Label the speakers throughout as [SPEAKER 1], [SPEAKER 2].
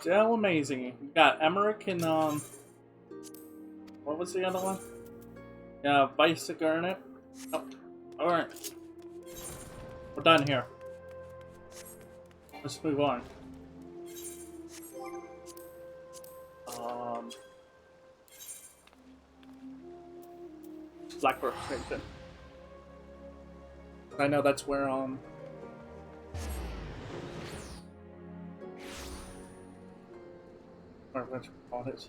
[SPEAKER 1] still amazing. You got Emmerich and what was the other one? Yeah, Vice Garnet. Oh, alright. We're done here. Let's move on. Blackbird Station. I know that's where what you call it.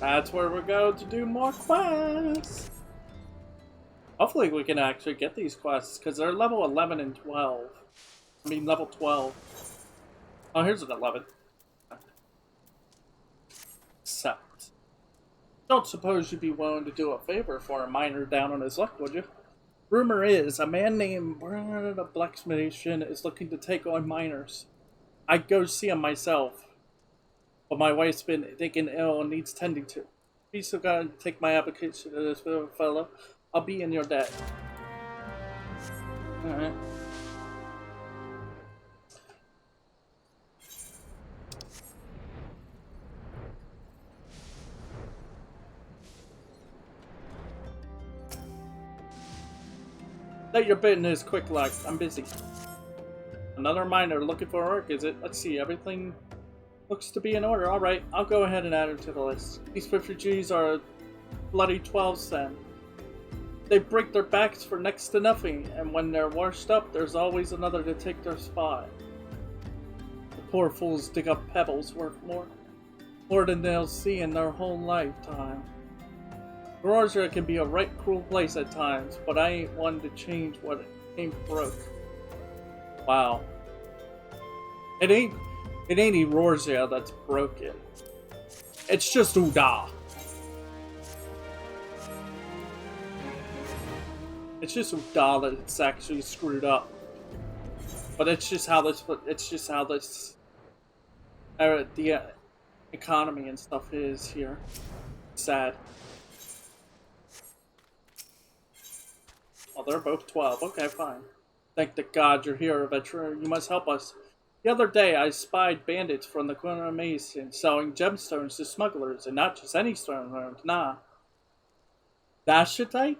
[SPEAKER 1] That's where we're going to do more quests. Hopefully we can actually get these quests, because they're level 11 and 12. I mean, level 12. Oh, here's an 11. Accept. Don't suppose you'd be willing to do a favor for a miner down on his luck, would you? Rumor is, a man named Brad of Blacksmithation is looking to take on miners. I'd go see him myself, but my wife's been taken ill and needs tending to. Please so God take my application to this little fellow. I'll be in your debt. Alright. Let your business quick like. I'm busy. Another miner looking for work, is it? Let's see, everything looks to be in order. Alright, I'll go ahead and add her to the list. These refugees are bloody 12s then. They break their backs for next to nothing, and when they're washed up, there's always another to take their spot. The poor fools dig up pebbles worth more than they'll see in their whole lifetime. Georgia can be a right cruel place at times, but I ain't one to change what ain't broke. Wow. It ain't Erosia that's broken. It's just Uda. It's just Uda that it's actually screwed up. But it's just how this the economy and stuff is here. Sad. Oh, they're both 12. Okay, fine. Thank the God you're here, adventurer. You must help us. The other day, I spied bandits from the corner of Mason selling gemstones to smugglers, and not just any stones, nah. Dashitite?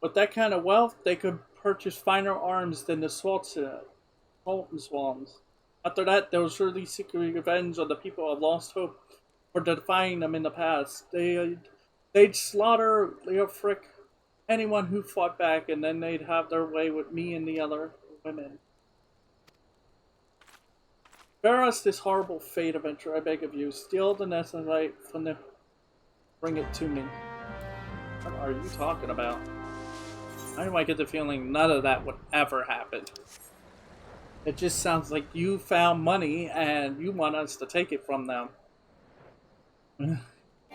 [SPEAKER 1] With that kind of wealth, they could purchase finer arms than the Sultan's ones. After that, they'll surely seek revenge on the people who have lost hope for defying them in the past. They'd slaughter Leofric, anyone who fought back, and then they'd have their way with me and the other women. Spare us this horrible fate, adventure, I beg of you. Steal the Nesonite from the... Bring it to me. What are you talking about? Why do I get the feeling none of that would ever happen? It just sounds like you found money and you want us to take it from them.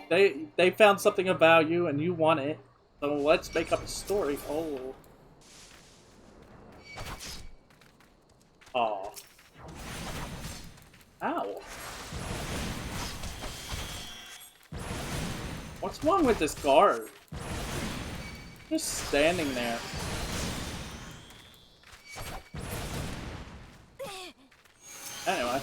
[SPEAKER 1] They found something of value and you want it. So let's make up a story. Oh. Aw. Ow. What's wrong with this guard? Just standing there. Anyway.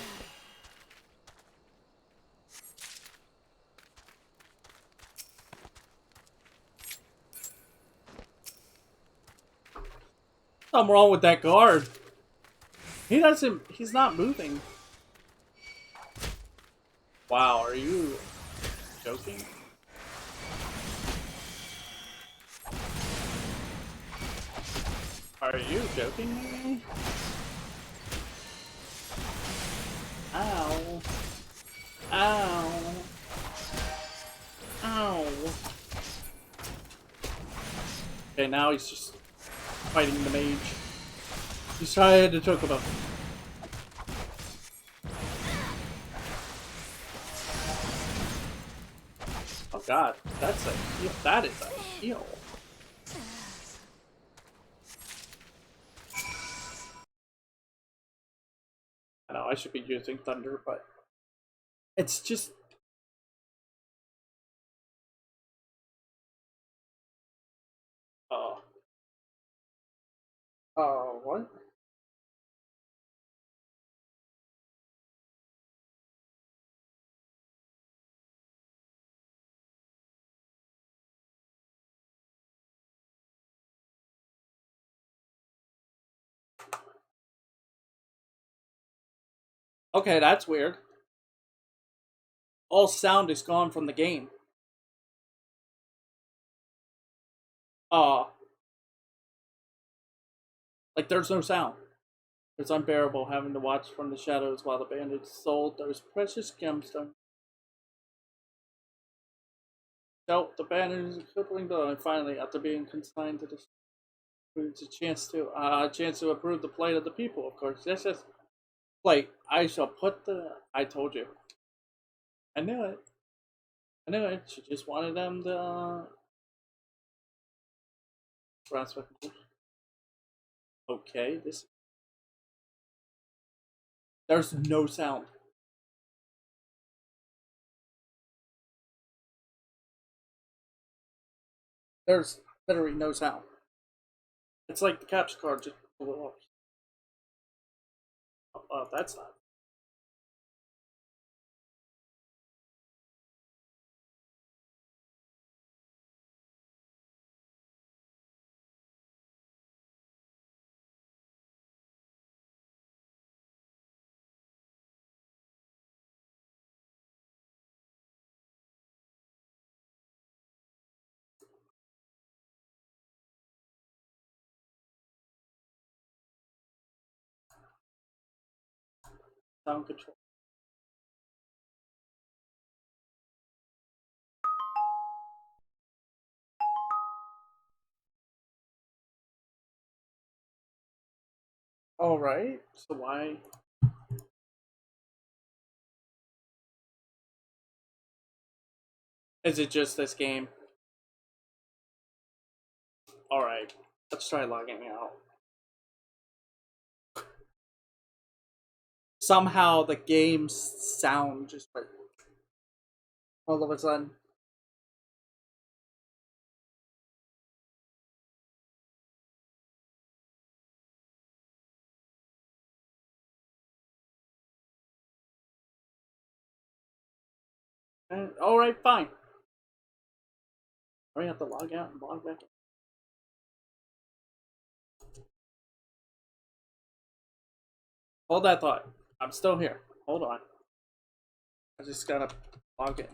[SPEAKER 1] Something wrong with that guard. He's not moving. Wow, are you joking? Are you joking me? Ow. Ow. Ow. Okay, now he's just fighting the mage. He's trying to choke him up. Oh god, that's a heal. That is a heal. I know I should be using thunder, but it's just Oh, what? Okay, that's weird. All sound is gone from the game. Uh, like there's no sound. It's unbearable having to watch from the shadows while the bandits sold those precious gemstones. Dealt the bandits a crippling blow, and finally, after being consigned to the it's a chance to improve the plight of the people. Of course, yes, yes. Like I shall put the. I told you. I knew it. I knew it. She just wanted them to. Transfer. Okay, this. There's no sound. There's literally no sound. It's like the capture card just blew up. Oh, that's not. Sound control. All right. So why? Is it just this game? All right. Let's try logging out. Somehow the game's sound just like all of a sudden. All right, fine. I have to log out and log back in. Hold that thought. I'm still here. Hold on. I just gotta log in.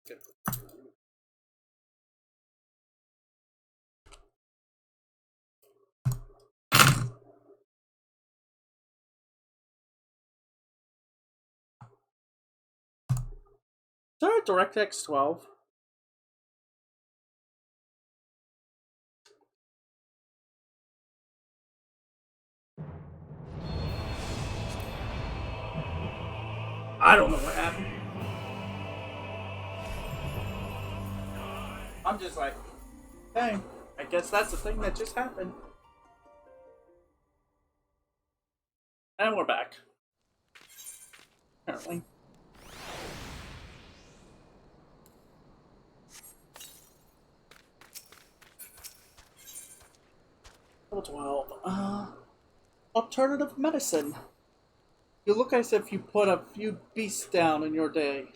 [SPEAKER 1] Good. Is there a DirectX 12? I don't know what happened. I'm just like, dang, I guess that's the thing that just happened. And we're back. Apparently. Level 12. Alternative medicine. You look as if you put a few beasts down in your day.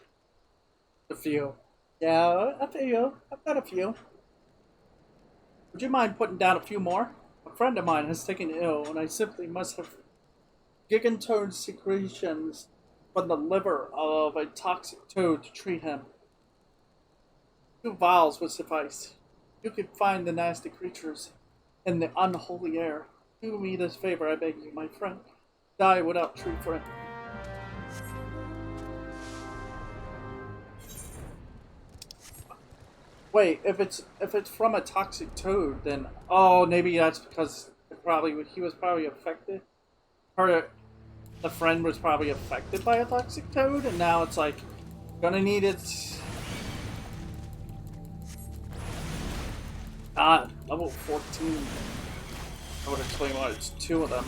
[SPEAKER 1] A few. Yeah, a few. I've got a few. Would you mind putting down a few more? A friend of mine has taken ill, and I simply must have gigantone secretions from the liver of a toxic toad to treat him. 2 vials would suffice. You could find the nasty creatures in the unholy air. Do me this favor, I beg you, my friend. Die without treatment. Wait, if it's from a toxic toad, then maybe that's because he was probably affected. Her the friend was probably affected by a toxic toad, and now it's like gonna need it. God, level 14. I would explain why it's 2 of them.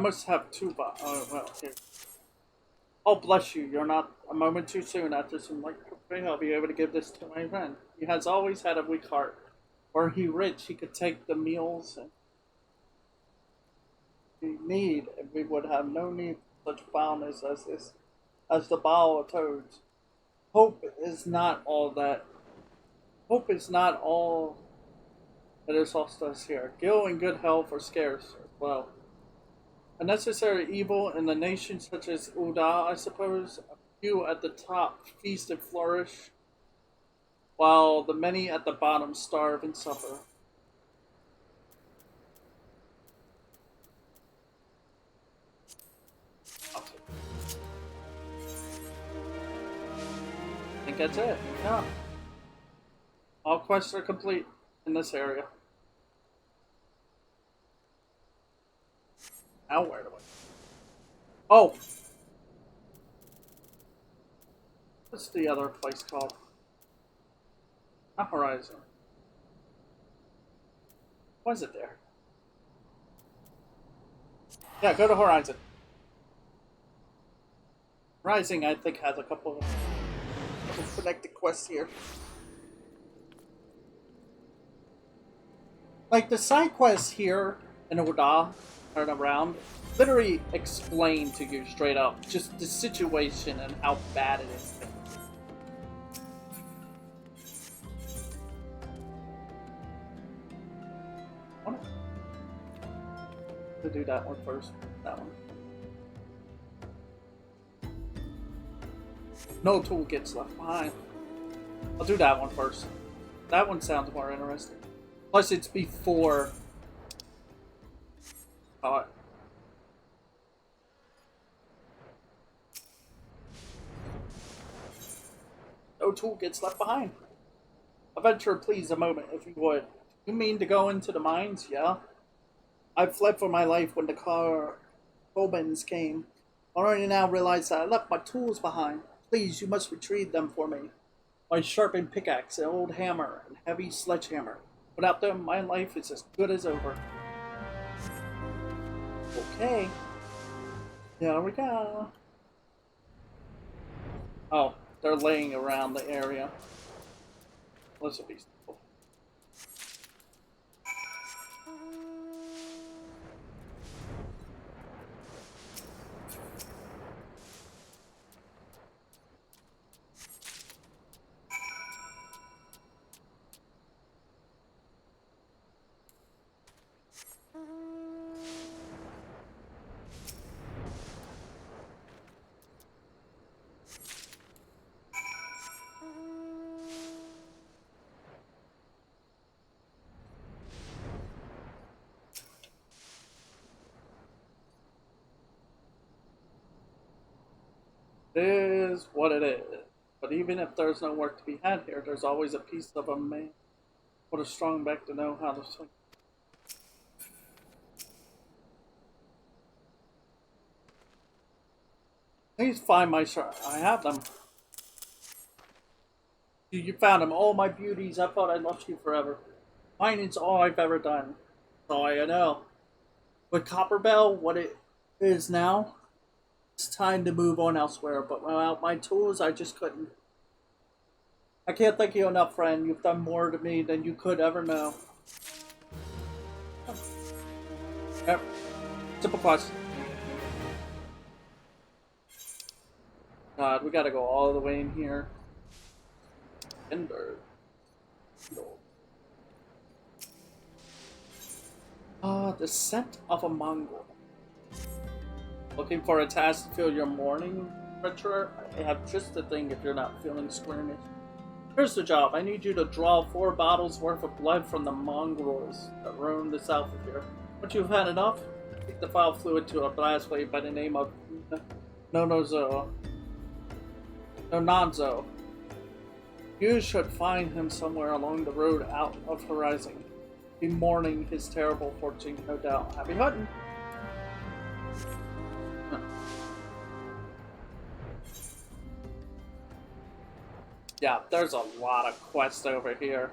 [SPEAKER 1] must have two oh, well, here. Oh, bless you. You're not a moment too soon. After some light cooking, I'll be able to give this to my friend. He has always had a weak heart. Were he rich, he could take the meals and we need, and we would have no need for such foulness as this, as the bowl of toads. Hope is not all that. Hope is not all that is lost us here. Gil and good health are scarce as well. A necessary evil in a nation such as Uda, I suppose. A few at the top feast and flourish, while the many at the bottom starve and suffer. I think that's it. Yeah. All quests are complete in this area. Now where do I? Oh! What's the other place called? Not Horizon. Was it there? Yeah, go to Horizon. Rising, I think, has a couple of connected quests here. Like the side quests here in Oda and around literally explain to you straight up just the situation and how bad it is. To do that one first. That one. No tool gets left behind. I'll do that one first. That one sounds more interesting. Plus, it's before. No tool gets left behind. Adventure, please, a moment, if you would. You mean to go into the mines? Yeah. I fled for my life when the Cobans came. I only now realize that I left my tools behind. Please, you must retrieve them for me. My sharpened pickaxe, an old hammer, and heavy sledgehammer. Without them, my life is as good as over. Okay. Here we go. Oh, they're laying around the area. This will be simple. It is what it is. But even if there's no work to be had here, there's always a piece of a man. What a strong back to know how to swing. Please find my shirt. I have them. You found them. All my beauties. I thought I loved you forever. Mining's all I've ever done. That's all I know. With Copperbell, what it is now, it's time to move on elsewhere. But without my tools, I just couldn't. I can't thank you enough, friend. You've done more to me than you could ever know. Yep. Simple quest. God, we gotta go all the way in here. Ender. The scent of a mongrel. Looking for a task to fill your morning, adventurer? I have just the thing if you're not feeling squirmish. Here's the job. I need you to draw 4 bottles worth of blood from the mongrels that roam the south of here. Once you've had enough, take the foul fluid to a blast wave by the name of Nononzo. You should find him somewhere along the road out of Horizon. Be mourning his terrible fortune, no doubt. Happy hunting! Yeah, there's a lot of quests over here.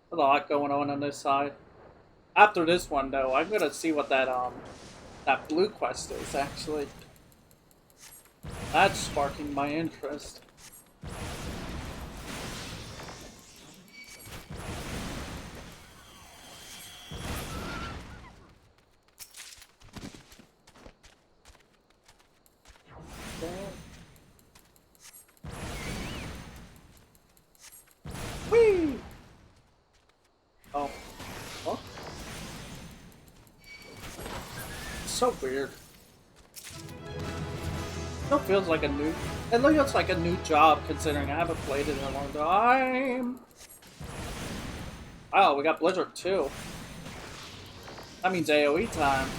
[SPEAKER 1] There's a lot going on this side. After this one, though, I'm gonna see what that that blue quest is, actually. That's sparking my interest. Whee! Oh. What? So weird. It feels like a new... It looks like a new job, considering I haven't played it in a long time. Oh, we got Blizzard too. That means AoE time.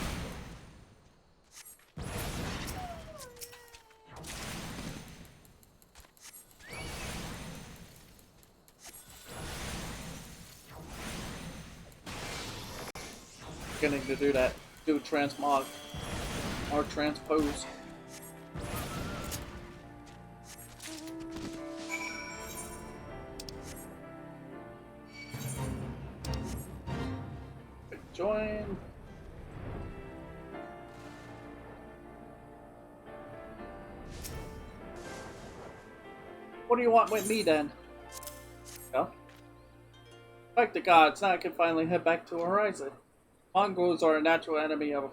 [SPEAKER 1] Beginning to do that. Do transmog. Or transpose. Join. What do you want with me then? Yeah. Thank the gods, now I can finally head back to Horizon. Mongols are a natural enemy of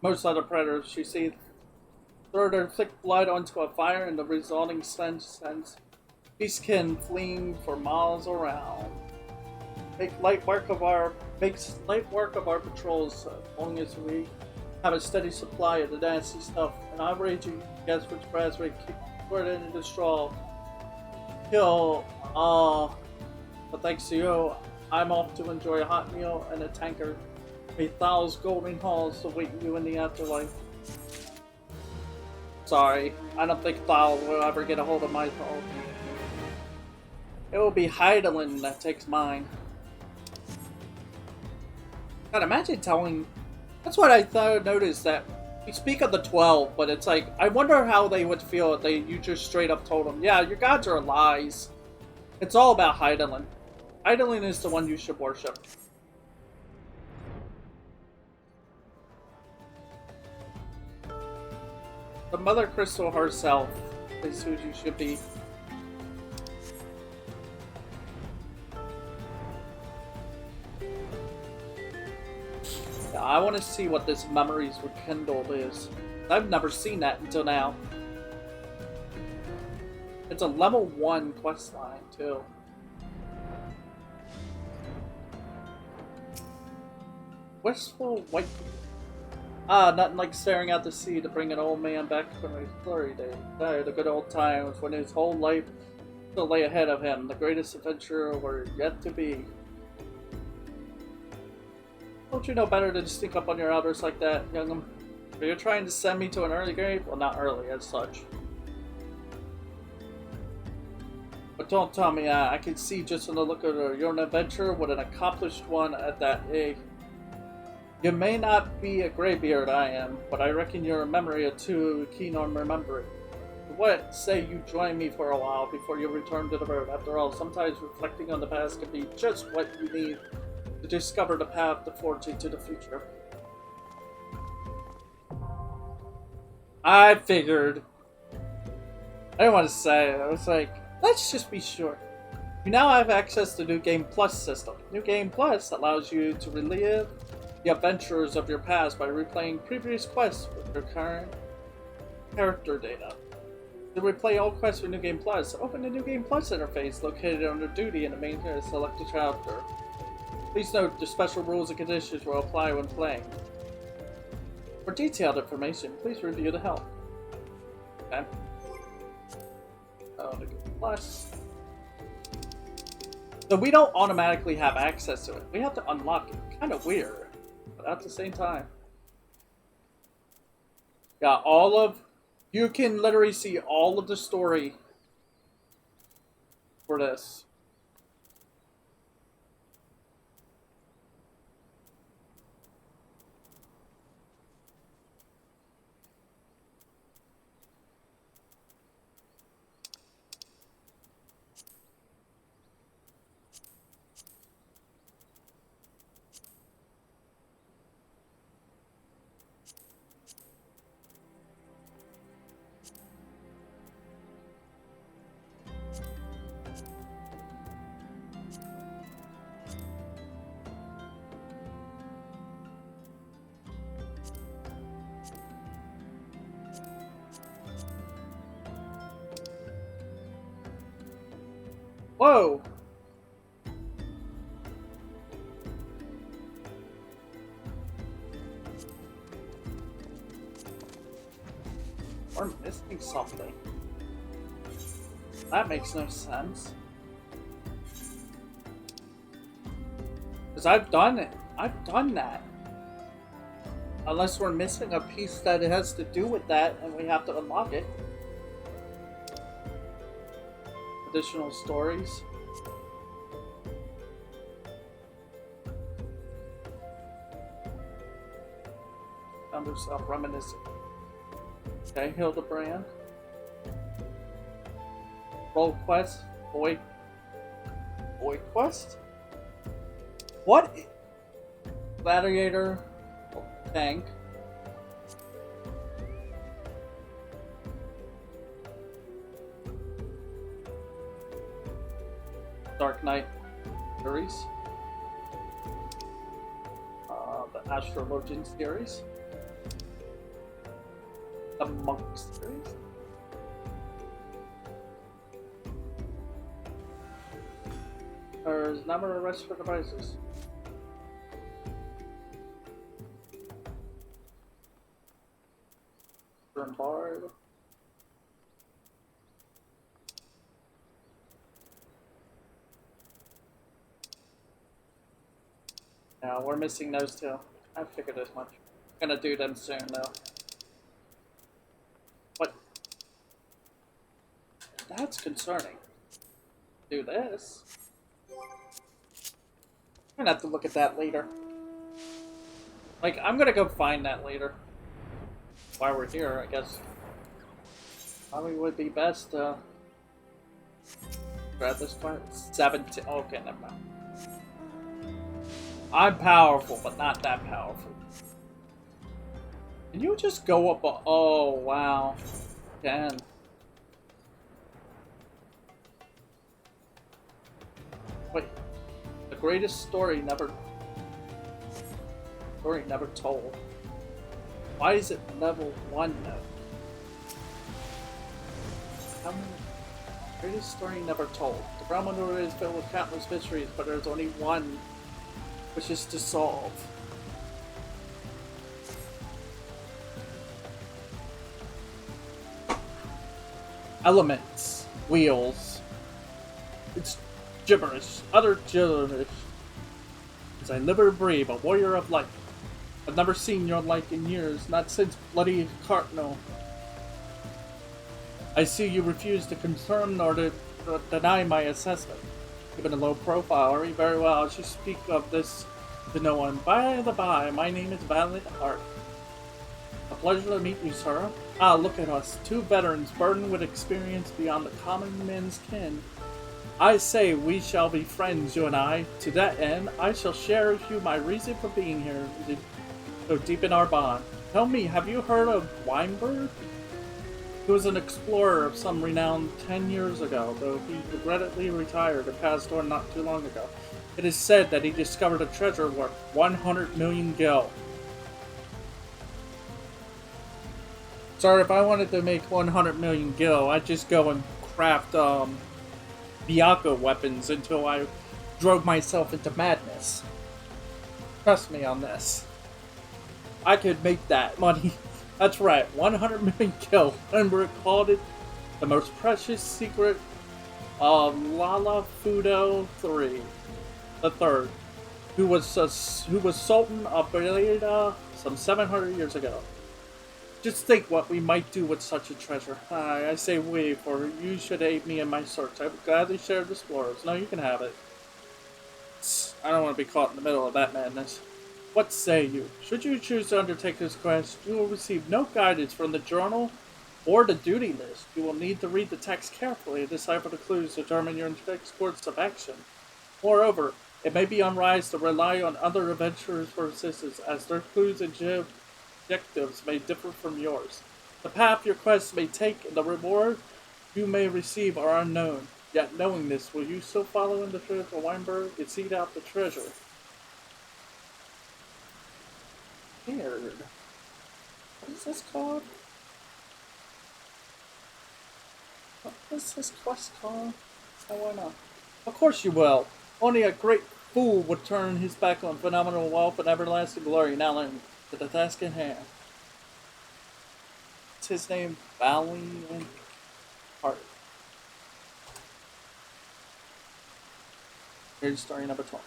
[SPEAKER 1] most other predators. You see, throw their thick blood onto a fire and the resulting stench sends beastkin fleeing for miles around. Makes light work of our patrols as long as we have a steady supply of the nasty stuff. And I rage you guess which brass we kick it into the straw. Kill, but thanks to you, I'm off to enjoy a hot meal and a tanker. A Thal's golden halls await you in the afterlife. Sorry, I don't think Thal will ever get a hold of my phone. It will be Heidelin that takes mine. God, imagine telling... That's what I noticed, that we speak of the 12, but it's like, I wonder how they would feel if you just straight up told them, yeah, your gods are lies. It's all about Heidelin. Heidelin is the one you should worship. The Mother Crystal herself is who you should be. I want to see what this Memories Rekindled is. I've never seen that until now. It's a level 1 questline, too. Wistful White... nothing like staring out the sea to bring an old man back from his glory days. The good old times when his whole life still lay ahead of him. The greatest adventure were yet to be. Don't you know better than to sneak up on your elders like that, young'un? Are you trying to send me to an early grave? Well, not early, as such. But don't tell me, I can see just in the look of her. You're an adventurer with an accomplished one at that age. You may not be a graybeard, I am, but I reckon you're a memory or two keen on remembering. What say you join me for a while before you return to the road? After all, sometimes reflecting on the past can be just what you need to discover the path to forge into the future. I figured. I didn't want to say it. I was like, let's just be sure. You now have access to New Game Plus system. New Game Plus allows you to relive the adventures of your past by replaying previous quests with your current character data. To replay all quests with New Game Plus, open the New Game Plus interface located under Duty in the main select a chapter. Please note the special rules and conditions will apply when playing. For detailed information, please review the help. Okay. New Game Plus. So we don't automatically have access to it. We have to unlock it. Kind of weird, but at the same time. Yeah, you can literally see all of the story for this. Whoa! We're missing something. That makes no sense. Because I've done it. I've done that. Unless we're missing a piece that it has to do with that and we have to unlock it. Additional stories. Found herself reminiscing. Okay, Hildebrand. Roll quest. Boy quest? What? Gladiator. Tank. Dark Knight series. The Astrologian series. The Monk series. There's number of rest for devices. Bombard. No, we're missing those two. I figured as much. Gonna do them soon though. What? That's concerning. Do this. I'm gonna have to look at that later. Like, I'm gonna go find that later. While we're here, I guess. Probably would be best to grab this part. 17. Okay, never mind. I'm powerful, but not that powerful. Can you just go up a... Oh, wow. Can. Wait. The greatest story never told. Why is it level 1 though? How many? Greatest story never told. The realm under it is filled with countless mysteries, but there's only one, which is to solve. Elements. Wheels. It's gibberish. Utter gibberish. As I live or breathe, a warrior of light. I've never seen your like in years, not since bloody Cardinal. I see you refuse to confirm nor to deny my assessment. Given a low profile, are you very well? I should speak of this to no one. By the by, my name is Valiant Heart. A pleasure to meet you, sir. Ah, look at us, two veterans burdened with experience beyond the common man's kin. I say we shall be friends, you and I. To that end, I shall share with you my reason for being here. So deepen our bond. Tell me, have you heard of Weinberg? He was an explorer of some renown 10 years ago, though he regrettably retired and passed on not too long ago. It is said that he discovered a treasure worth 100 million gil. Sorry, if I wanted to make 100 million gil, I'd just go and craft Bianca weapons until I drove myself into madness. Trust me on this. I could make that money. That's right, 100 million gil. Remember, it called it the most precious secret of Lalafell the Third, who was Sultan of Belida some 700 years ago. Just think what we might do with such a treasure. I say we, for you should aid me in my search. I would gladly share the explorers. No, you can have it. I don't want to be caught in the middle of that madness. What say you? Should you choose to undertake this quest, you will receive no guidance from the journal or the duty list. You will need to read the text carefully and decipher the clues to determine your next course of action. Moreover, it may be unwise to rely on other adventurers for assistance, as their clues and objectives may differ from yours. The path your quest may take and the reward you may receive are unknown. Yet knowing this, will you still follow in the trail for Weinberg and seek out the treasure? Weird. What is this called? What is this quest called? I wanna. Of course you will. Only a great fool would turn his back on phenomenal wealth and everlasting glory. Now learn to the task in hand. What's his name? Valiant Heart. Here's story number 12.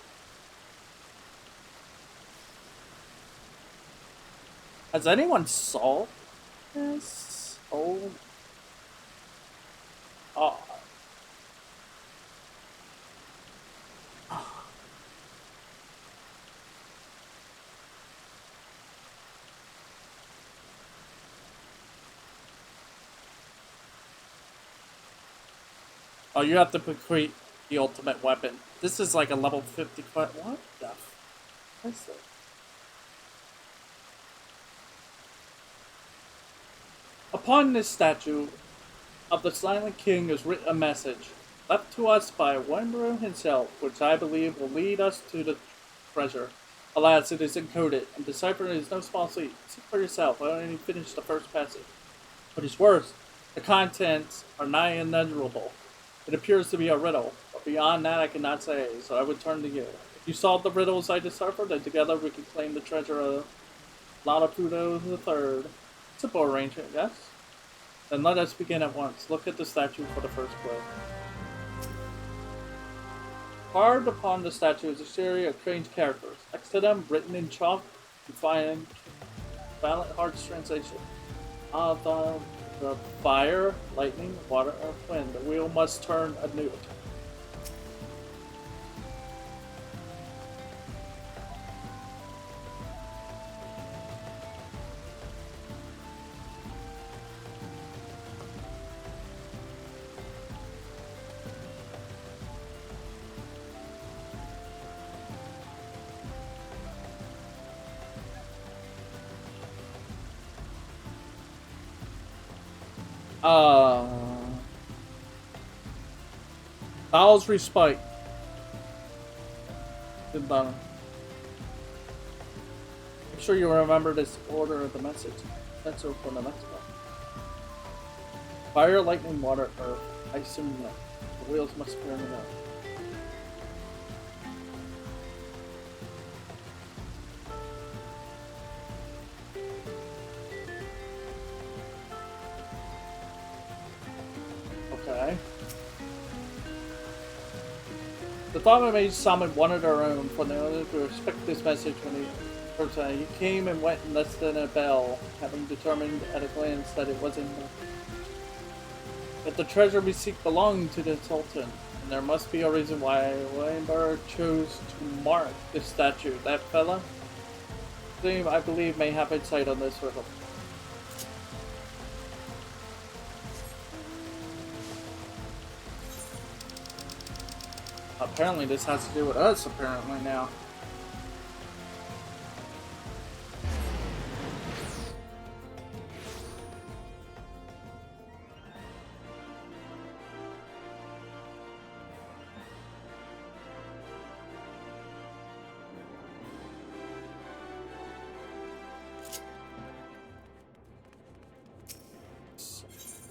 [SPEAKER 1] Has anyone solved this? Oh. Oh. Oh, you have to create the ultimate weapon. This is like a level 55. What the f is this? Upon this statue of the Silent King is written a message, left to us by Wembro himself, which I believe will lead us to the treasure. Alas, it is encoded, and deciphering is no small feat. See for yourself, I only finished the first passage. What is worse, the contents are nigh illegible. It appears to be a riddle, but beyond that I cannot say, so I would turn to you. If you solve the riddles I deciphered, then together we can claim the treasure of Lalafell III. Simple arrangement, yes? Then let us begin at once. Look at the statue for the first clue. Carved upon the statue is a series of strange characters. Next to them, written in chalk, you find Valiant Heart's translation. The fire, lightning, water, earth, wind. The wheel must turn anew. Bowels respite. Good bottom. Make sure you remember this order of the message. That's open the next one. Fire, lightning, water, earth, ice, and wind. The wheels must turn it out. Okay. The Thought Mage summoned one of their own for the other to respect this message when he first time. He came and went in less than a bell, having determined at a glance that it wasn't that the treasure we seek belonged to the Sultan, and there must be a reason why Weinberg chose to mark this statue. That fella, I believe, may have insight on this riddle. Apparently this has to do with us, apparently, now.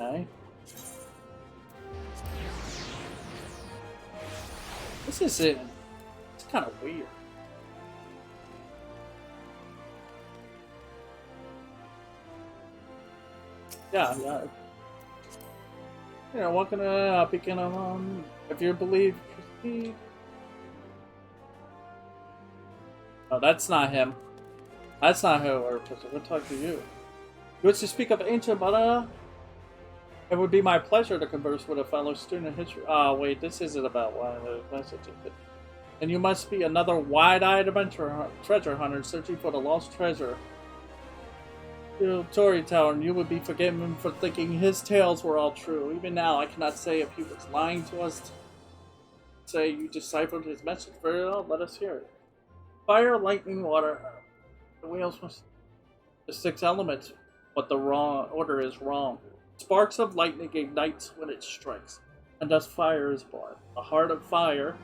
[SPEAKER 1] Okay. This is it. It's kind of weird. Yeah. You know, what can I begin on? If you believe, proceed. Oh, that's not him. That's not who we're talking to you. You wish to speak of ancient Buddha? It would be my pleasure to converse with a fellow student in history. Oh, wait, this isn't about one of those messages. And you must be another wide-eyed treasure hunter searching for the lost treasure. You storyteller, and you would be forgiven for thinking his tales were all true. Even now, I cannot say if he was lying to us. Say you deciphered his message very well. Let us hear it. Fire, lightning, water. The wheels must. The 6 elements, but the wrong order is wrong. Sparks of lightning ignites when it strikes, and thus fire is born. The heart of fire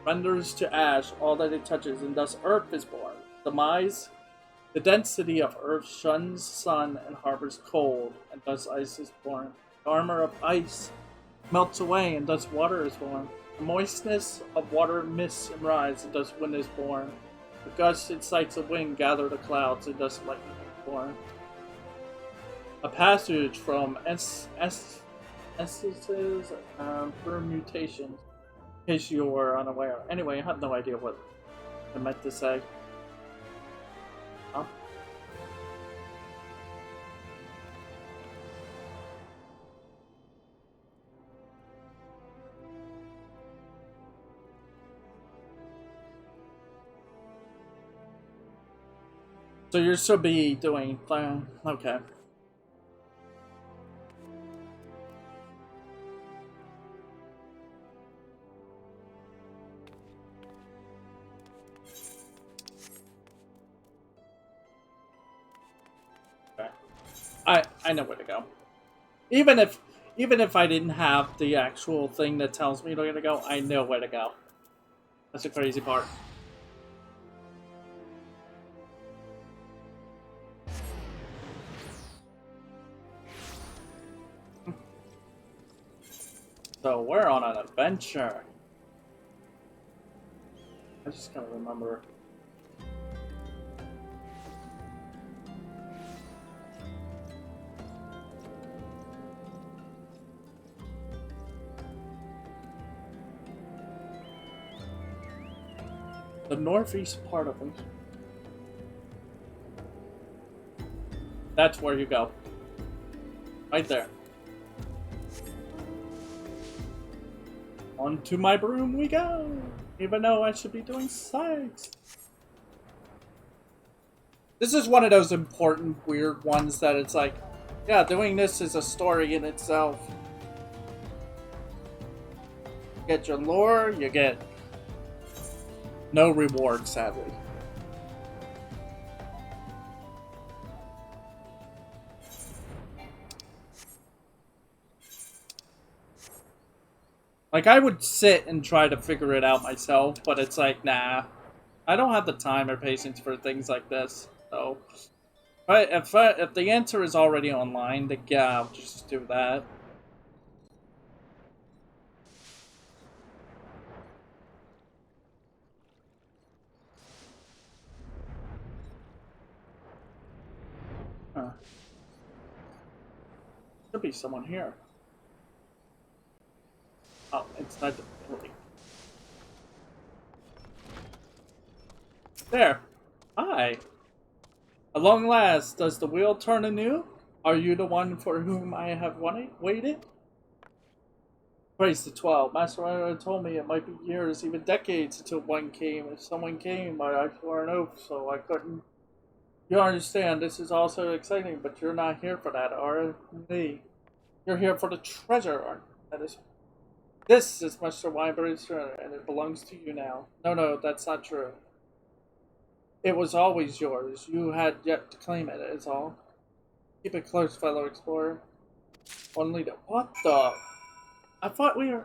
[SPEAKER 1] renders to ash all that it touches, and thus earth is born. Demise, the density of earth shuns sun and harbors cold, and thus ice is born. armor of ice melts away, and thus water is born. The moistness of water mists and rise, and thus wind is born. The gusts and sights of wind gather the clouds, and thus lightning is born. A passage from essences and permutations, in case you were unaware. Anyway, I have no idea what I meant to say. Huh? So you should be doing, okay. I know where to go. Even if I didn't have the actual thing that tells me where to go, I know where to go. That's the crazy part. So we're on an adventure. I just gotta remember. The northeast part of it. That's where you go. Right there. Onto my broom we go! Even though I should be doing sides. This is one of those important, weird ones that it's like, yeah, doing this is a story in itself. You get your lore, you get no reward, sadly. Like, I would sit and try to figure it out myself, but it's like, nah. I don't have the time or patience for things like this, so... But if the answer is already online, then yeah, I'll just do that. Huh. Should be someone here. Oh, inside the building. There. Hi. At long last, does the wheel turn anew? Are you the one for whom I have waited? Praise the 12. Master Ryder told me it might be years, even decades, until one came. If someone came, I swore an oath, so I couldn't. You understand, this is also exciting, but you're not here for that, are you? You're here for the treasure, that is. This is Mr. Weinberg's treasure, and it belongs to you now. No, that's not true. It was always yours. You had yet to claim it, is all. Keep it close, fellow explorer. Only the... What the... I thought we were...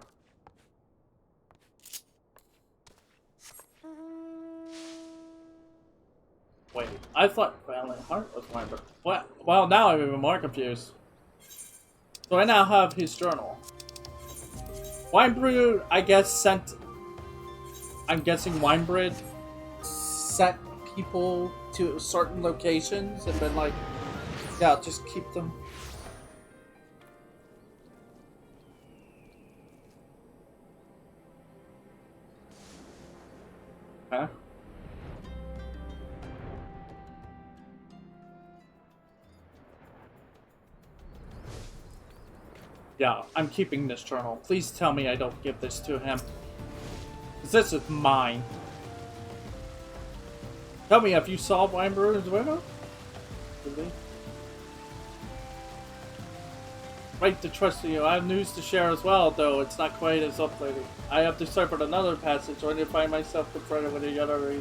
[SPEAKER 1] Wait, I thought Valiant Heart was Weinberg. What? Well, now I'm even more confused. So I now have his journal. Weinbrew, I guess, sent... I'm guessing Weinbrew sent people to certain locations and been like, yeah, just keep them. Huh? Yeah, I'm keeping this journal. Please tell me I don't give this to him. Because this is mine. Tell me, have you solved Weinberg's window? Really? Right to trust in you. I have news to share as well, though it's not quite as updated. I have deciphered another passage, only to find myself confronted with another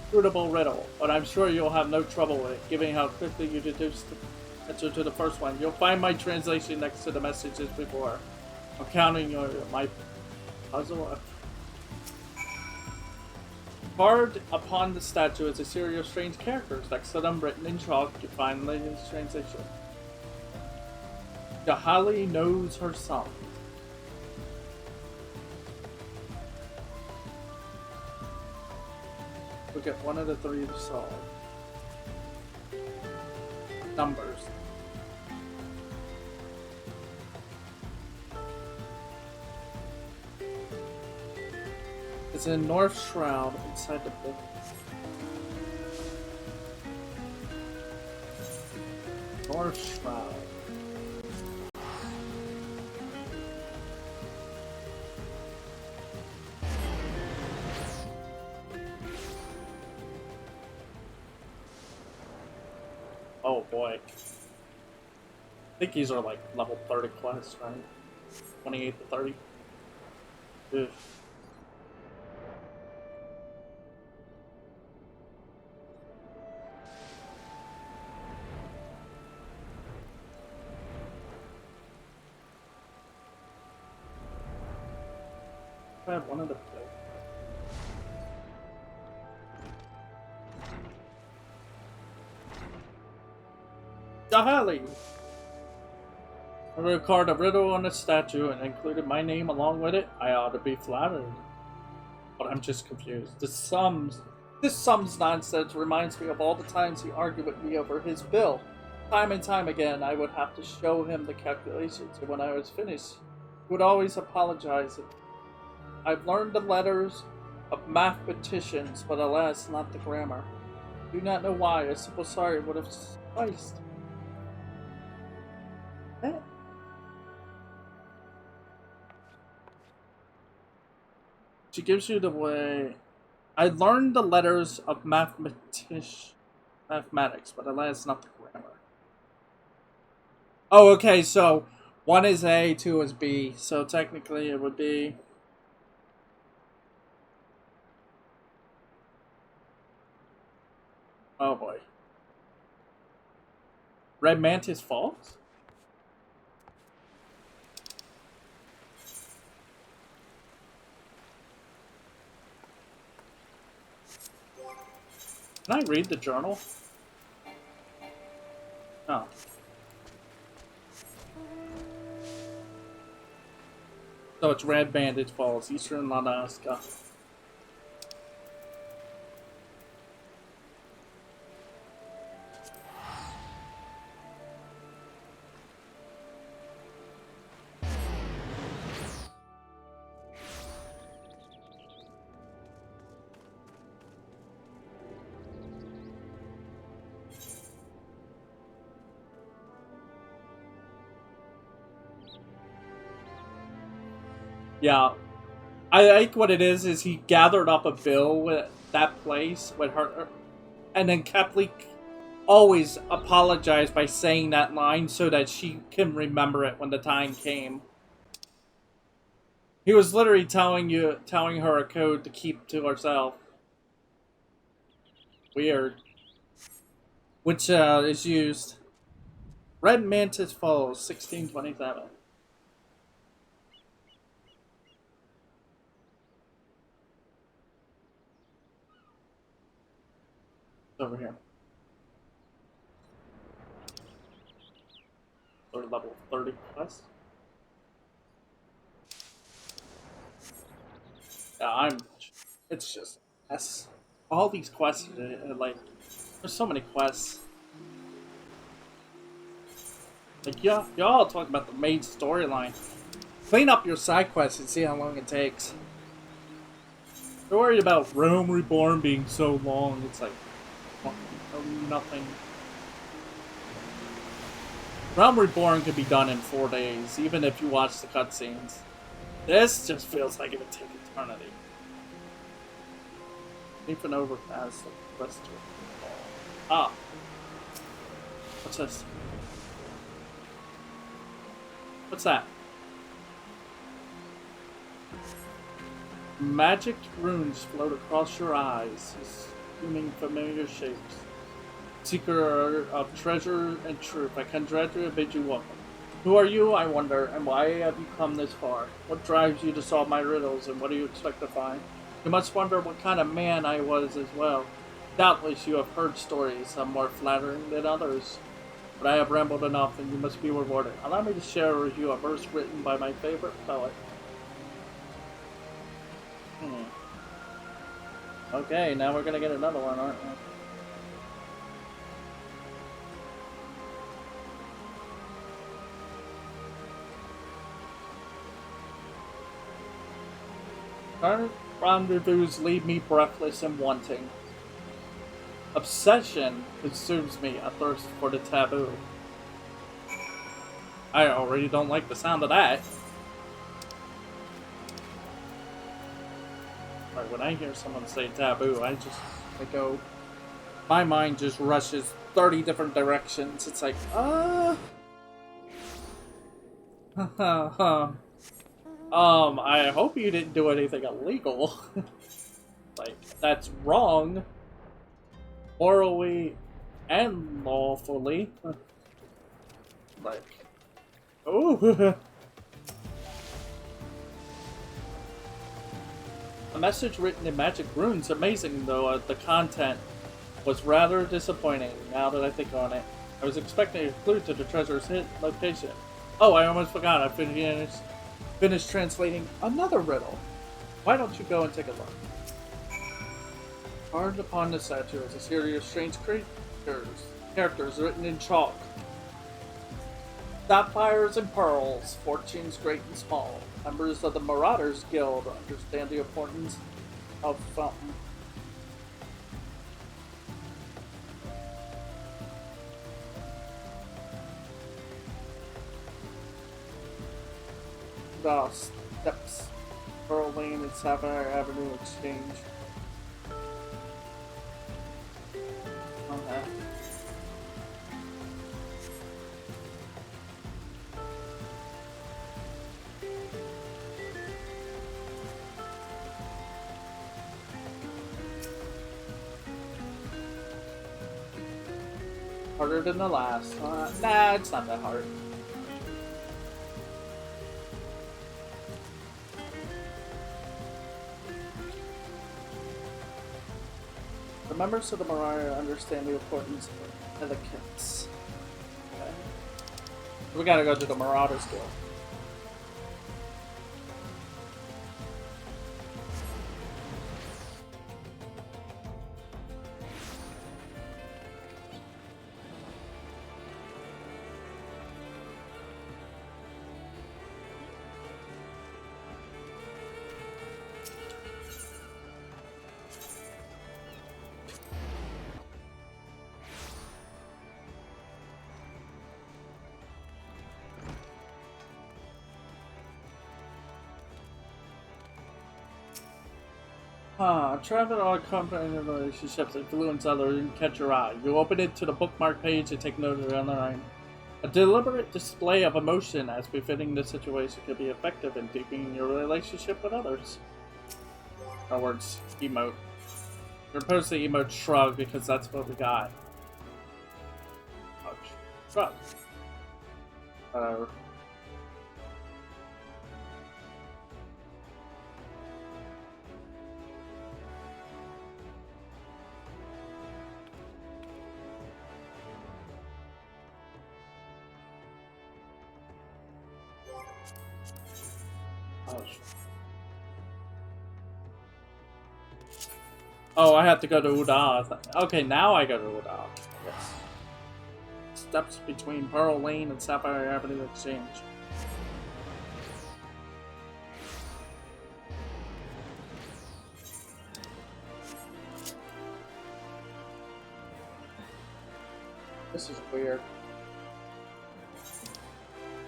[SPEAKER 1] inscrutable riddle. But I'm sure you'll have no trouble with it, given how quickly you deduced the answer to the first one. You'll find my translation next to the messages before. I'm counting on my puzzle. Carved upon the statue is a series of strange characters, next to them written in chalk. You find the latest translation. Jahali knows her song. Look at one of the three to solve. Numbers. It's in North Shroud inside the building. North Shroud. Oh boy. I think these are like level 30 quests, right? 28 to 30. Ugh. I have one of the Jahali! I wrote carved a riddle on the statue and included my name along with it. I ought to be flattered. But I'm just confused. This sums nonsense reminds me of all the times he argued with me over his bill. Time and time again, I would have to show him the calculations, and when I was finished, he would always apologize. I've learned the letters of mathematicians, but alas, not the grammar. I do not know why. A simple sorry would have sufficed. She gives you the way. I learned the letters of mathematics, but alas, not the grammar. Oh, okay, so one is A, two is B, so technically it would be. Oh boy. Red Mantis Falls? Can I read the journal? No. So it's Red Bandage Falls, Eastern Alaska. Yeah, I like what it is he gathered up a bill with that place with her, and then Kepler always apologized by saying that line so that she can remember it when the time came. He was literally telling her a code to keep to herself. Weird. Which is used. Red Mantis Falls, 1627. Over here. Or level 30 quest. Yeah, it's just S. All these quests, like, there's so many quests. Like, yeah, y'all talk about the main storyline. Clean up your side quests and see how long it takes. They're worried about Rome Reborn being so long. It's like, nothing. Realm Reborn could be done in 4 days, even if you watch the cutscenes. This just feels like it would take eternity. Leap an overpass, the quest. Ah. What's this? What's that? Magic runes float across your eyes, assuming familiar shapes. Seeker of treasure and truth, I congratulate you and bid you welcome. Who are you, I wonder, and why have you come this far? What drives you to solve my riddles, and what do you expect to find? You must wonder what kind of man I was as well. Doubtless you have heard stories, some more flattering than others. but I have rambled enough and you must be rewarded. Allow me to share a review of verse written by my favorite poet. Okay, now we're gonna get another one, aren't we? Current rendezvous leave me breathless and wanting. Obsession consumes me, a thirst for the taboo. I already don't like the sound of that. Right, when I hear someone say taboo, I go, my mind just rushes 30 different directions. It's like, I hope you didn't do anything illegal. Like, that's wrong. Morally and lawfully. Like, oh. A message written in magic runes. Amazing, though. The content was rather disappointing, now that I think on it. I was expecting a clue to the treasure's hidden location. Oh, I almost forgot. I finished translating another riddle. Why don't you go and take a look? Carved upon the statue is a series of strange characters written in chalk. Sapphires and pearls, fortunes great and small. Members of the Marauders Guild understand the importance of fountain. The steps, Pearl Lane and Sapphire Avenue Exchange. Okay. Harder than the last. Nah, it's not that hard. The members of the Mariah understand the importance of elegance. Okay. We gotta go to the Marauders Guild. Travel or accompanying relationships influence others and catch your eye. You open it to the bookmark page and take note of the underline. A deliberate display of emotion as befitting the situation could be effective in deepening your relationship with others. In other words, emote. You're supposed to emote shrug because that's what we got. Shrug. Whatever. Oh, I have to go to Uda. Okay, now I go to Uda. Yes. Steps between Pearl Lane and Sapphire Avenue Exchange. This is weird.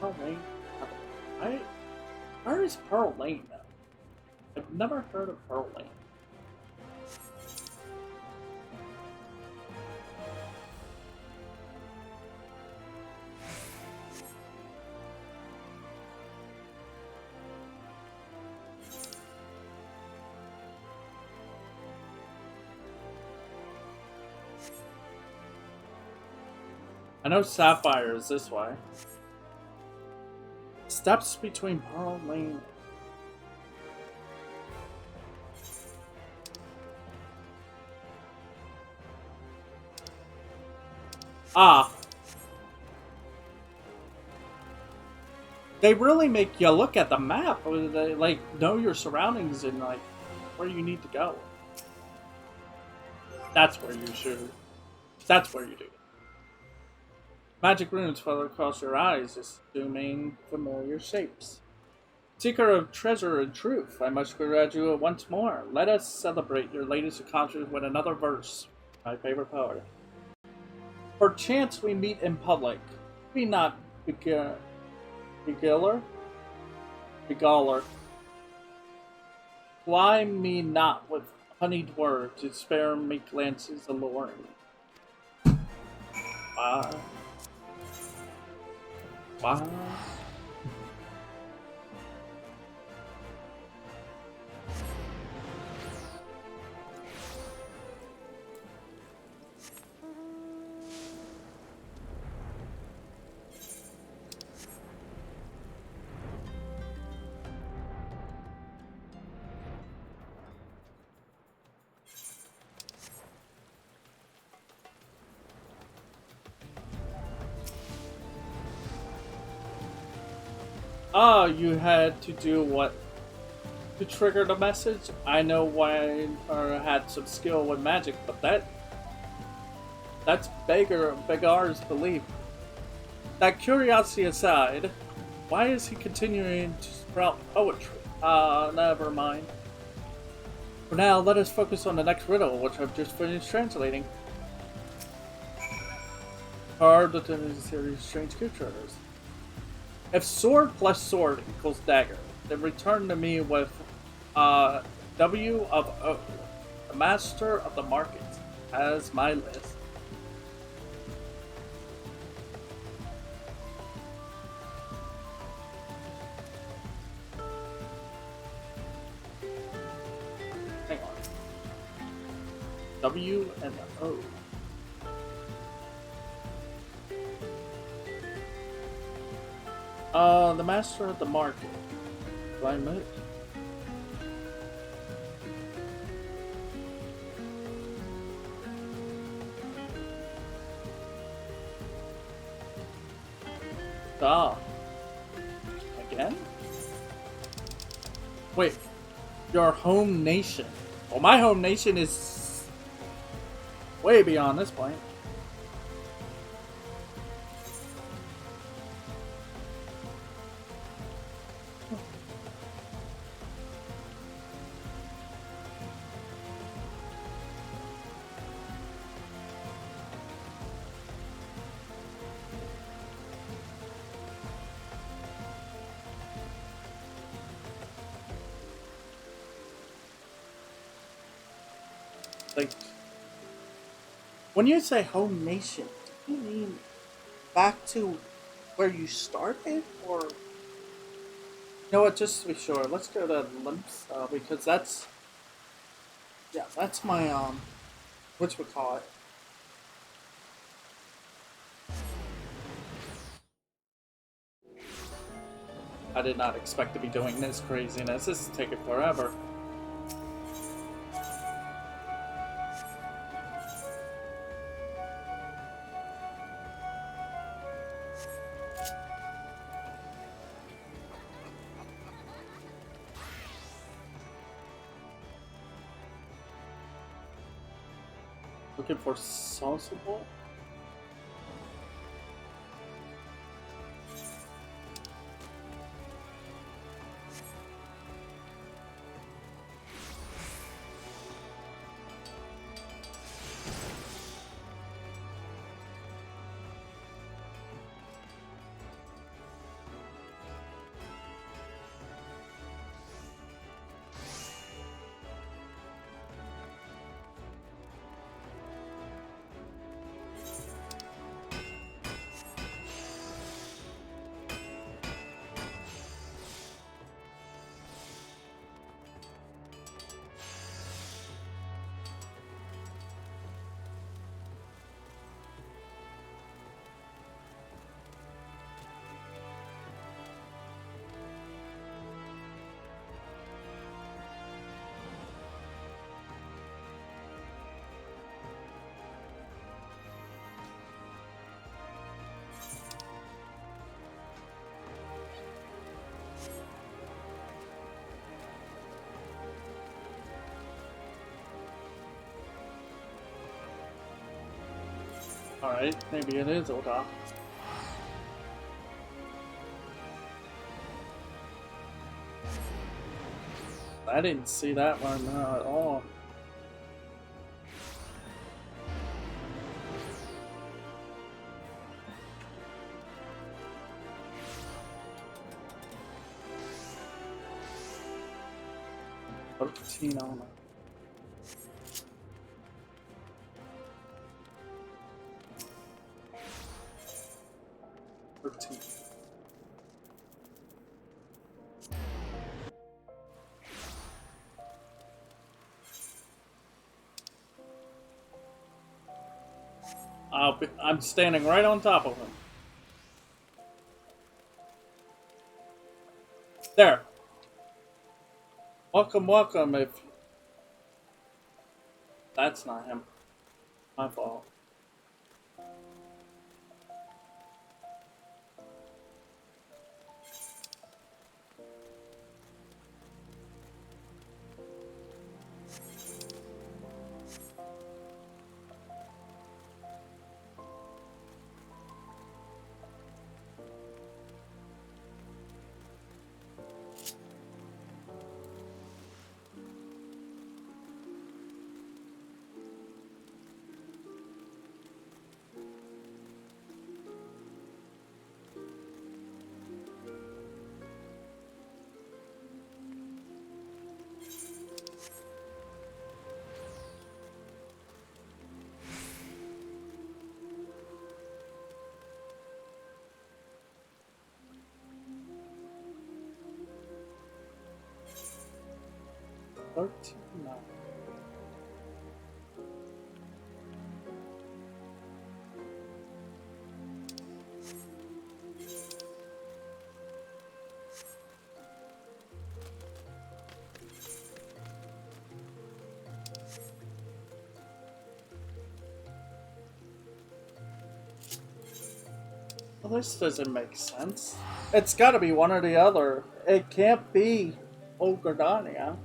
[SPEAKER 1] Pearl Lane? Where is Pearl Lane though? I've never heard of Pearl Lane. I know Sapphire is this way. Steps between Pearl Lane. Ah. They really make you look at the map. They like know your surroundings and like where you need to go. That's where you should. That's where you do it. Magic runes fall across your eyes, assuming familiar shapes. Seeker of treasure and truth, I must congratulate you once more. Let us celebrate your latest accomplishment with another verse. My favorite poet. Perchance we meet in public. Be not beguiler? Beguiler. Fly me not with honeyed words, and spare me glances alluring. Why? Why? Oh, you had to do what to trigger the message? I know why I had some skill with magic, but that's Begar's belief. That curiosity aside, why is he continuing to sprout poetry? Never mind. For now, let us focus on the next riddle, which I've just finished translating. Hard to turn into series strange creatures. If sword plus sword equals dagger, then return to me with W of O, the master of the market, as my list. Hang on. W and O. The master of the market. Climate. Ah. Again? Wait. Your home nation. Well, my home nation is way beyond this point. Like, when you say home nation, do you mean back to where you started, or you know what? Just to be sure, let's go to limps because that's that's my what we call it. I did not expect to be doing this craziness. This is taking forever. Looking for Stoppable? Alright, maybe it is Oda. I didn't see that one at all. On it. 13. I'm standing right on top of him. There. Welcome, welcome. If that's not him, my fault. No. Well, this doesn't make sense. It's gotta be one or the other. It can't be Ogredania.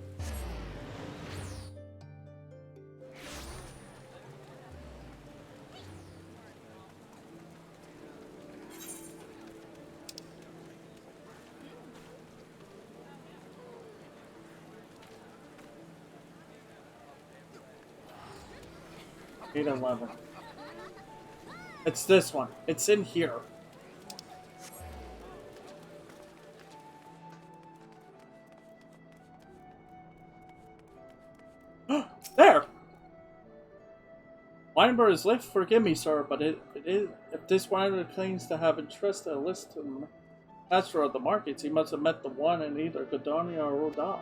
[SPEAKER 1] Eight 11. It's this one. It's in here. There! Weinberg is late, forgive me, sir, but it is. If this Weinberg claims to have entrusted a list to the master of the markets, he must have met the one in either Godonia or Roda.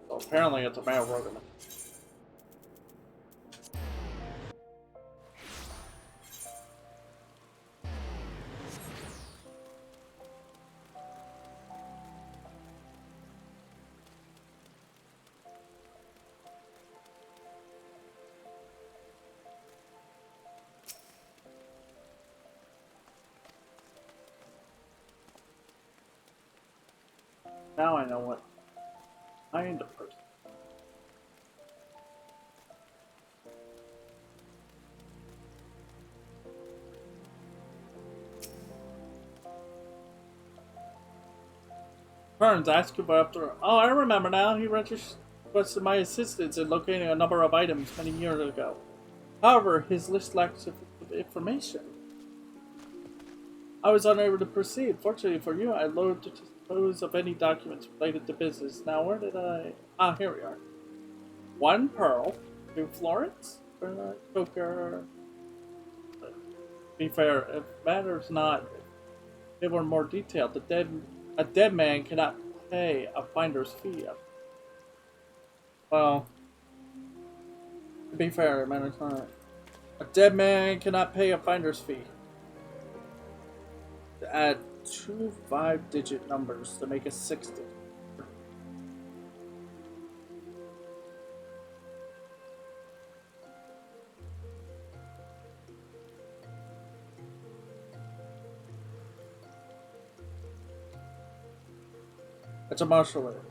[SPEAKER 1] So apparently it's a male rodent. Now I know what kind of person. Burns asked about after. Oh, I remember now. He requested my assistance in locating a number of items many years ago. However, his list lacks information. I was unable to proceed. Fortunately for you, I loaded to dispose of any documents related to business. Now, where did I... Ah, here we are. 1 pearl, 2 florins, choker. To be fair, if matters not, if they were more detailed. A dead man cannot pay a finder's fee. Well, to be fair, it matters not. A dead man cannot pay a finder's fee. To add 2 5-digit numbers to make a 6-digit. It's a martial art.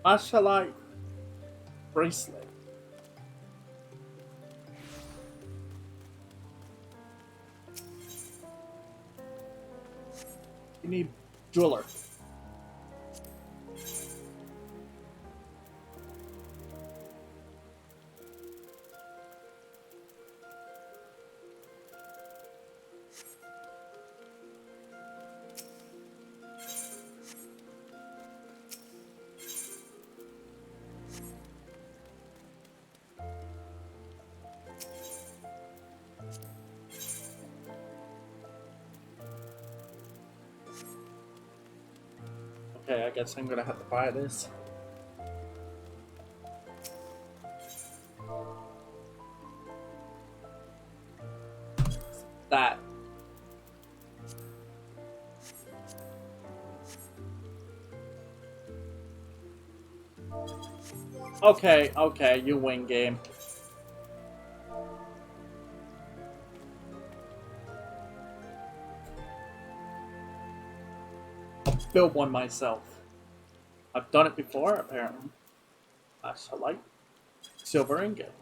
[SPEAKER 1] Martial art bracelet. You need jeweler. Okay, I guess I'm gonna have to buy this. That. Okay, okay, you win, game. I'll build one myself. I've done it before, apparently. That's a light. Silver ingot.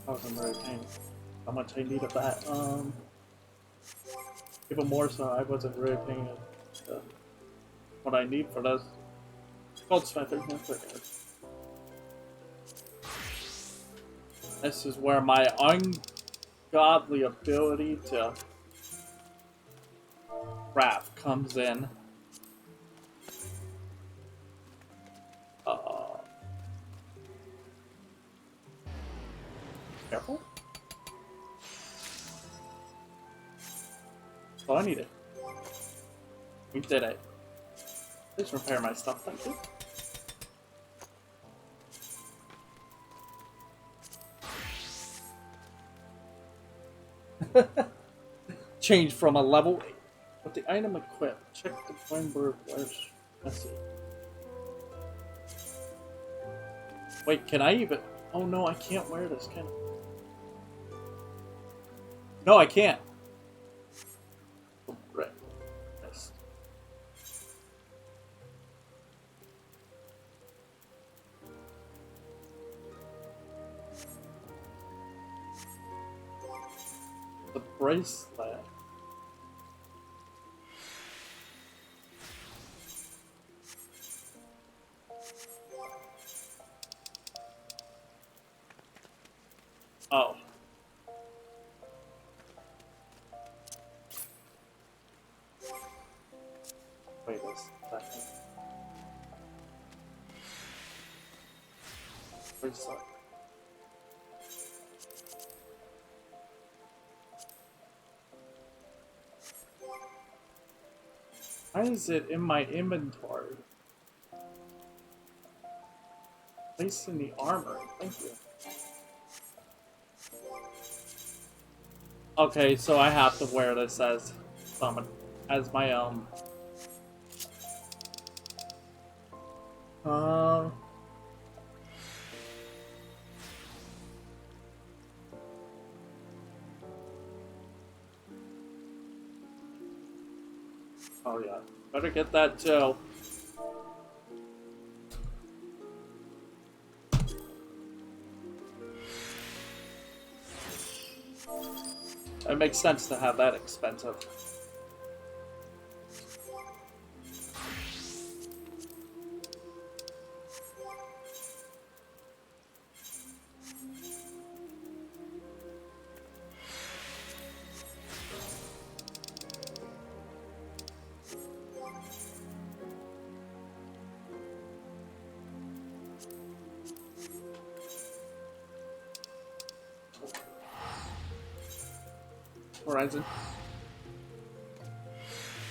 [SPEAKER 1] Oh, I'm really paying how much I need of that. Even more so, I wasn't really paying what I need for this. Goldsmithing. This is where my ungodly ability to craft comes in. Careful. Oh, I need it. We did it. Please repair my stuff, thank you. Change from a level 8. With the item equipped, check the coin bird. Let's see. Wait, can I even? Oh no, I can't wear this, can I? No, I can't. Right. Nice. The bracelet. Oh. Wait a second. Bracelet. Why is it in my inventory? Placed in the armor. Thank you. Okay, so I have to wear this as my oh yeah, better get that too. It makes sense to have that expensive. Horizon.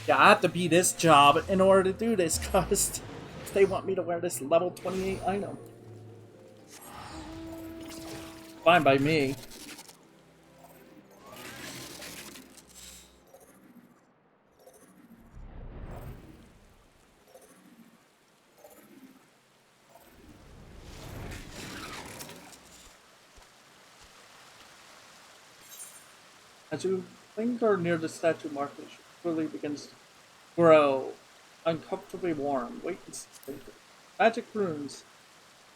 [SPEAKER 1] Yeah, I have to beat this job in order to do this, cause they want me to wear this level 28 item. Fine by me. As you linger near the statue marker, she slowly begins to grow uncomfortably warm. Wait and see. Magic runes.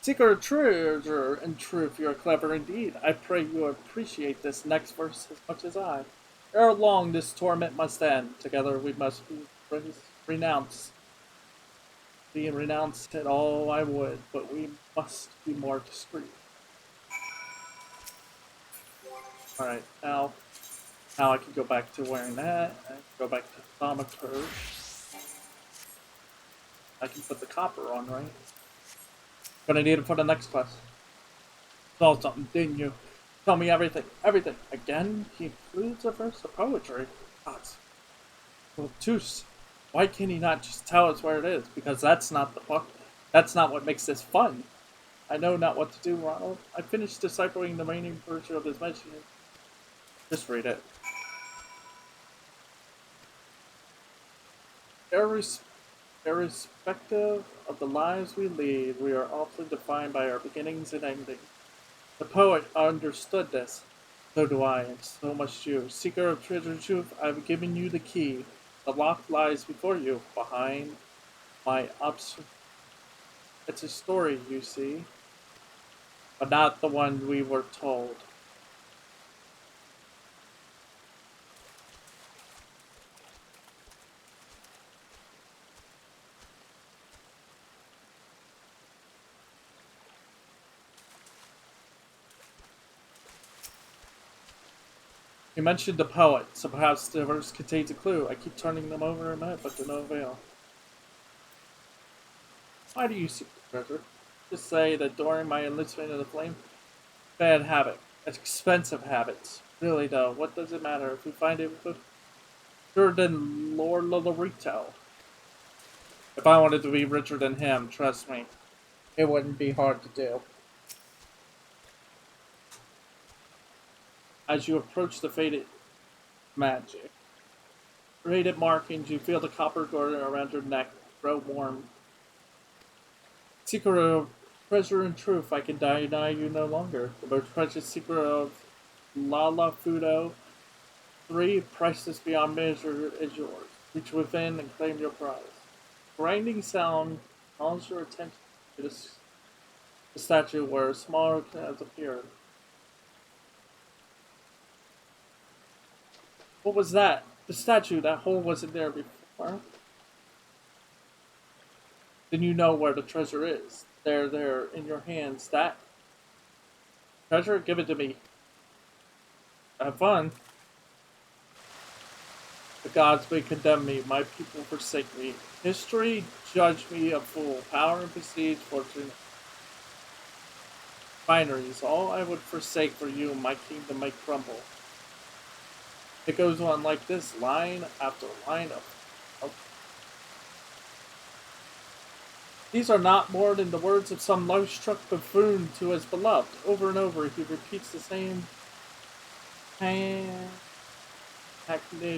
[SPEAKER 1] Seeker of treasure, in truth, you are clever indeed. I pray you appreciate this next verse as much as I. Ere long this torment must end. Together we must be renounced. Being renounced at all I would, but we must be more discreet. Alright, now I can go back to wearing that. I can go back to Thaumaturge. I can put the copper on, right? Gonna need it for the next quest. Saw something, didn't you? Tell me everything, everything. Again, he includes a verse of poetry. Gods. Obtuse. Why can he not just tell us where it is? Because that's not the book. That's not what makes this fun. I know not what to do, Ronald. I finished deciphering the remaining version of his message. Just read it. Irrespective of the lives we lead, we are often defined by our beginnings and endings. The poet understood this. So do I, and so must you. Seeker of treasure truth, I've given you the key. The lock lies before you, behind my It's a story, you see, but not the one we were told. You mentioned the poet, so perhaps the verse contains a clue. I keep turning them over in my head, but to no avail. Why do you seek the treasure? Just say that during my enlistment in the flame, bad habit. Expensive habits. Really though, what does it matter if we find it richer than Lord Lolorito? If I wanted to be richer than him, trust me, it wouldn't be hard to do. As you approach the faded magic, rated markings, you feel the copper garden around your neck grow warm. Secret of treasure and truth, I can deny you no longer. The most precious secret of Lalafell, 3, priceless beyond measure, is yours. Reach within and claim your prize. Grinding sound calls your attention to the statue where a smaller has appeared. What was that? The statue, that hole wasn't there before. Then you know where the treasure is. There, in your hands. That treasure? Give it to me. Have fun. The gods may condemn me, my people forsake me. History judged me a fool. Power and prestige, fortune, fineries, all I would forsake for you, my kingdom may crumble. It goes on like this, line after line of These are not more than the words of some low-struck buffoon to his beloved. Over and over he repeats the same hackneyed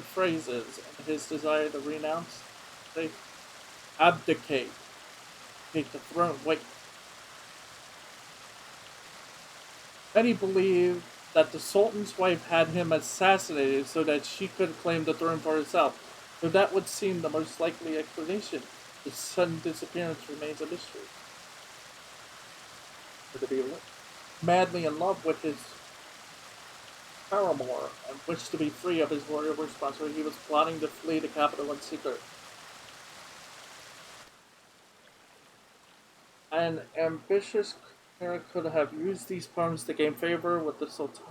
[SPEAKER 1] phrases in his desire to renounce, they abdicate, take the throne. Wait. Many believe that the Sultan's wife had him assassinated so that she could claim the throne for herself, though that would seem the most likely explanation. His sudden disappearance remains a mystery. Or to be madly in love with his paramour and wished to be free of his royal responsibility, he was plotting to flee the capital in secret. An ambitious Kara could have used these poems to gain favor with the Sultan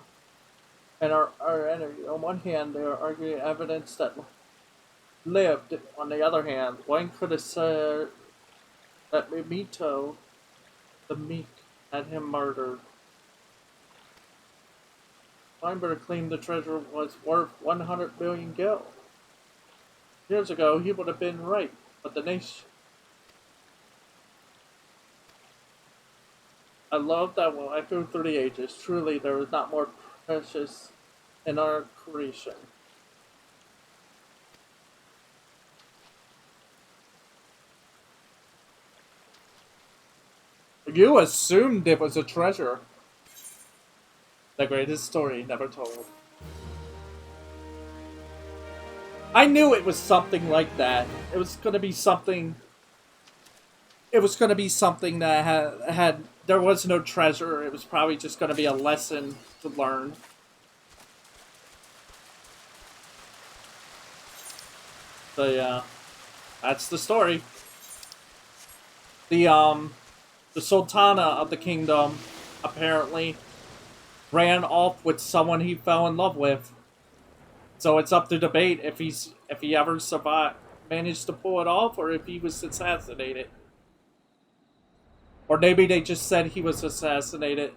[SPEAKER 1] and our enemy. On one hand, they are arguing evidence that lived. On the other hand, one could have said that Mimito, the meek, had him murdered. Weinberg claimed the treasure was worth 100 million gil. Years ago, he would have been right, but the nation I love that will echo through the ages. Truly, there is not more precious in our creation. You assumed it was a treasure. The greatest story never told. I knew it was something like that. It was gonna be something. It was gonna be something that had. There was no treasure. It was probably just gonna be a lesson to learn. So yeah, that's the story. The Sultana of the kingdom apparently ran off with someone he fell in love with. So it's up to debate if he ever survived, managed to pull it off, or if he was assassinated. Or maybe they just said he was assassinated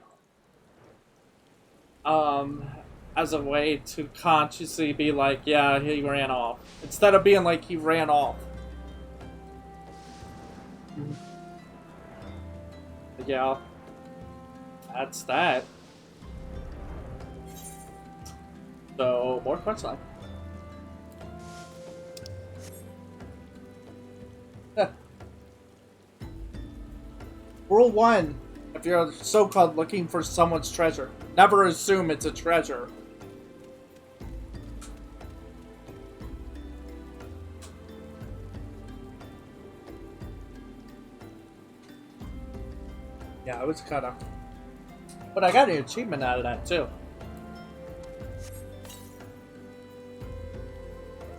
[SPEAKER 1] um, as a way to consciously be like, yeah, he ran off. Instead of being like, he ran off. But yeah, that's that. So, more quest line. Rule 1. If you're so-called looking for someone's treasure, never assume it's a treasure. Yeah, it was kind of... But I got an achievement out of that, too.